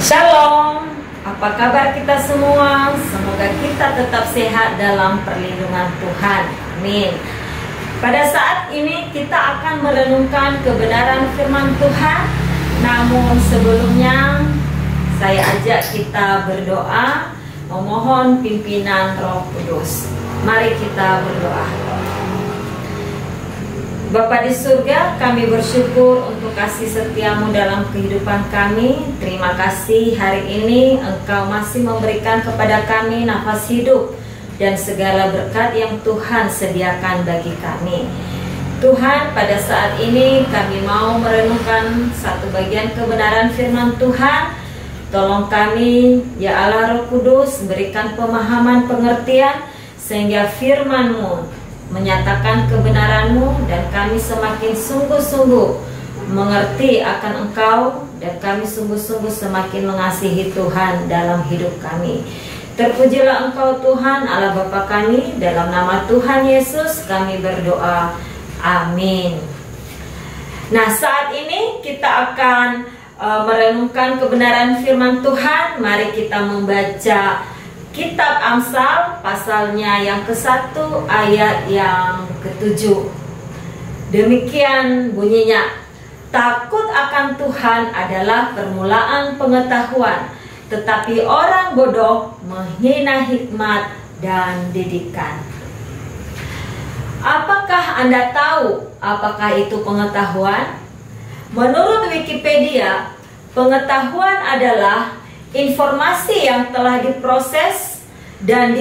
Shalom, apa kabar kita semua? Semoga kita tetap sehat dalam perlindungan Tuhan. Amin. Pada saat ini kita akan merenungkan kebenaran firman Tuhan. Namun sebelumnya saya ajak kita berdoa, memohon pimpinan Roh Kudus. Mari kita berdoa. Bapa di surga, kami bersyukur untuk kasih setiamu dalam kehidupan kami. Terima kasih hari ini Engkau masih memberikan kepada kami nafas hidup dan segala berkat yang Tuhan sediakan bagi kami. Tuhan, pada saat ini kami mau merenungkan satu bagian kebenaran firman Tuhan. Tolong kami, ya Allah Roh Kudus, berikan pemahaman pengertian sehingga firman-Mu menyatakan kebenaran-Mu dan kami semakin sungguh-sungguh mengerti akan Engkau dan kami sungguh-sungguh semakin mengasihi Tuhan dalam hidup kami. Terpujilah Engkau Tuhan Allah Bapa kami, dalam nama Tuhan Yesus kami berdoa. Amin. Nah, saat ini kita akan merenungkan kebenaran firman Tuhan. Mari kita membaca Kitab Amsal pasalnya yang ke-1 ayat yang ke-7. Demikian bunyinya, takut akan Tuhan adalah permulaan pengetahuan, tetapi orang bodoh menghina hikmat dan didikan. Apakah Anda tahu apakah itu pengetahuan? Menurut Wikipedia, pengetahuan adalah informasi yang telah diproses dan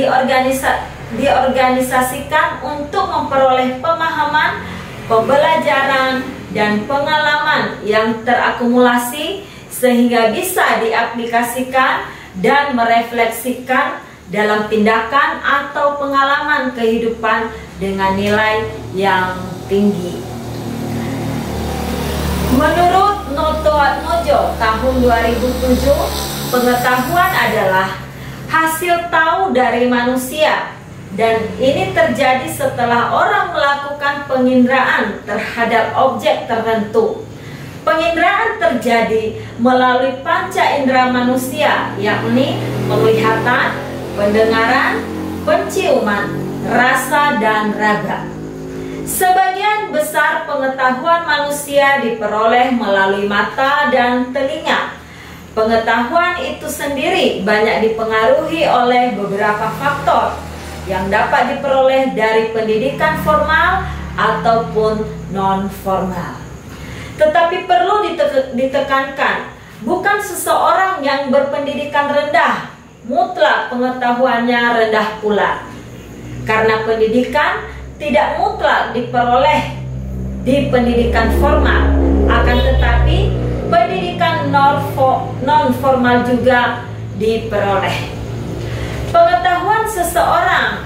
diorganisasikan untuk memperoleh pemahaman, pembelajaran, dan pengalaman yang terakumulasi sehingga bisa diaplikasikan dan merefleksikan dalam tindakan atau pengalaman kehidupan dengan nilai yang tinggi. Menurut Noto Atmojo tahun 2007, pengetahuan adalah hasil tahu dari manusia, dan ini terjadi setelah orang melakukan penginderaan terhadap objek tertentu. Penginderaan terjadi melalui panca indera manusia, yakni penglihatan, pendengaran, penciuman, rasa, dan raga. Sebagian besar pengetahuan manusia diperoleh melalui mata dan telinga. Pengetahuan itu sendiri banyak dipengaruhi oleh beberapa faktor yang dapat diperoleh dari pendidikan formal ataupun non-formal. Tetapi perlu ditekankan, bukan seseorang yang berpendidikan rendah mutlak pengetahuannya rendah pula. Karena pendidikan tidak mutlak diperoleh di pendidikan formal, akan tetapi pendidikan non-formal juga diperoleh. Pengetahuan seseorang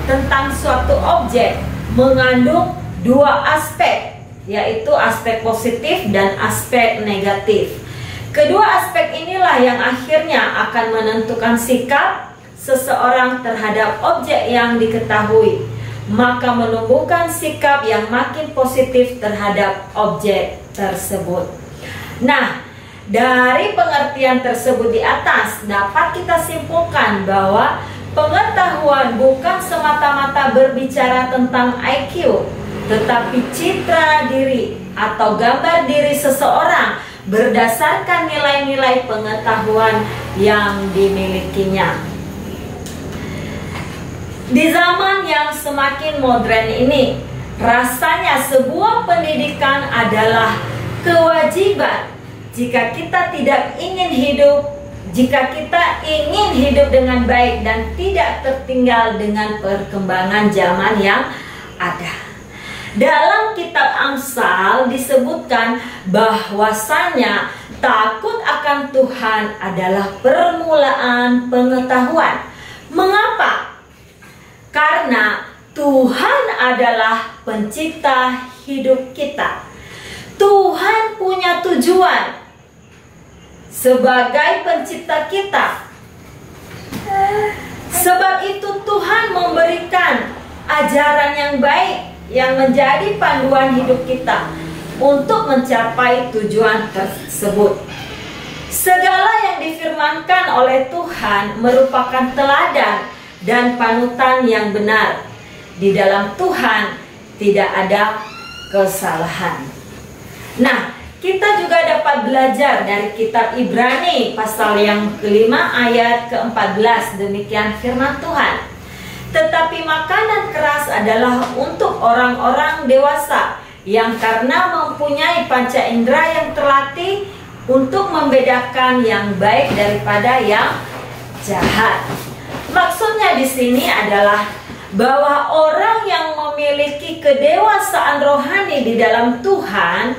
tentang suatu objek mengandung dua aspek, yaitu aspek positif dan aspek negatif. Kedua aspek inilah yang akhirnya akan menentukan sikap seseorang terhadap objek yang diketahui, maka menumbuhkan sikap yang makin positif terhadap objek tersebut. Nah, dari pengertian tersebut di atas dapat kita simpulkan bahwa pengetahuan bukan semata-mata berbicara tentang IQ, tetapi citra diri atau gambar diri seseorang berdasarkan nilai-nilai pengetahuan yang dimilikinya. Di zaman yang semakin modern ini, rasanya sebuah pendidikan adalah kewajiban jika kita ingin hidup dengan baik dan tidak tertinggal dengan perkembangan zaman yang ada. Dalam kitab Amsal disebutkan bahwasanya takut akan Tuhan adalah permulaan pengetahuan. Mengapa? Karena Tuhan adalah pencipta hidup kita. Tuhan punya tujuan sebagai pencipta kita. Sebab itu Tuhan memberikan ajaran yang baik yang menjadi panduan hidup kita untuk mencapai tujuan tersebut. Segala yang difirmankan oleh Tuhan merupakan teladan dan panutan yang benar. Di dalam Tuhan tidak ada kesalahan. Nah, kita juga dapat belajar dari kitab Ibrani pasal yang kelima ayat ke-14. Demikian firman Tuhan. Tetapi makanan keras adalah untuk orang-orang dewasa yang karena mempunyai panca indera yang terlatih untuk membedakan yang baik daripada yang jahat. Maksudnya di sini adalah bahwa orang yang memiliki kedewasaan rohani di dalam Tuhan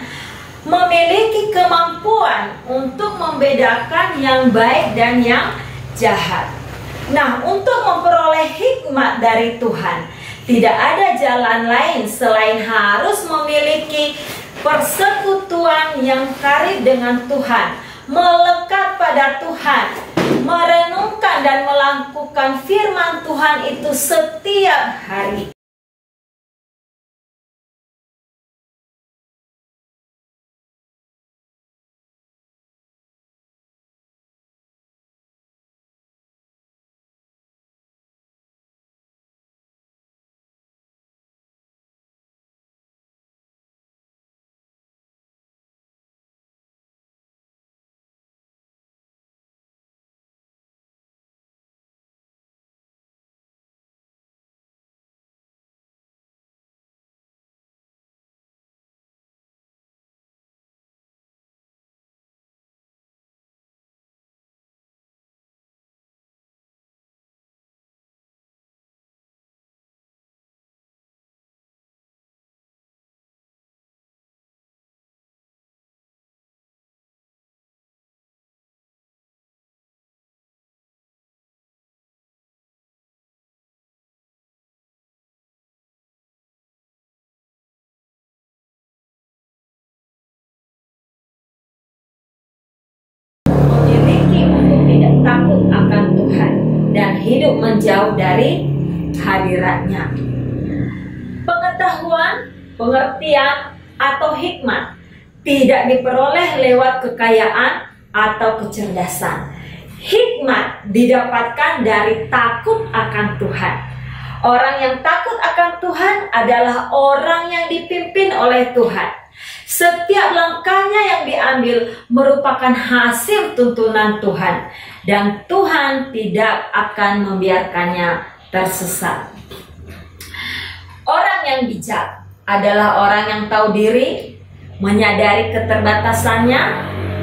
memiliki kemampuan untuk membedakan yang baik dan yang jahat. Nah, untuk memperoleh hikmat dari Tuhan, tidak ada jalan lain selain harus memiliki persekutuan yang karib dengan Tuhan, melekat pada Tuhan, merenungkan dan melakukan firman Tuhan itu setiap hari. Takut akan Tuhan dan hidup menjauh dari hadiratnya. Pengetahuan, pengertian, atau hikmat tidak diperoleh lewat kekayaan atau kecerdasan. Hikmat didapatkan dari takut akan Tuhan. Orang yang takut akan Tuhan adalah orang yang dipimpin oleh Tuhan. Setiap langkahnya yang diambil merupakan hasil tuntunan Tuhan, dan Tuhan tidak akan membiarkannya tersesat. Orang yang bijak adalah orang yang tahu diri, menyadari keterbatasannya.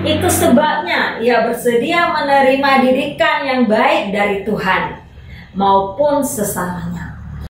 Itu sebabnya ia bersedia menerima didikan yang baik dari Tuhan maupun sesamanya.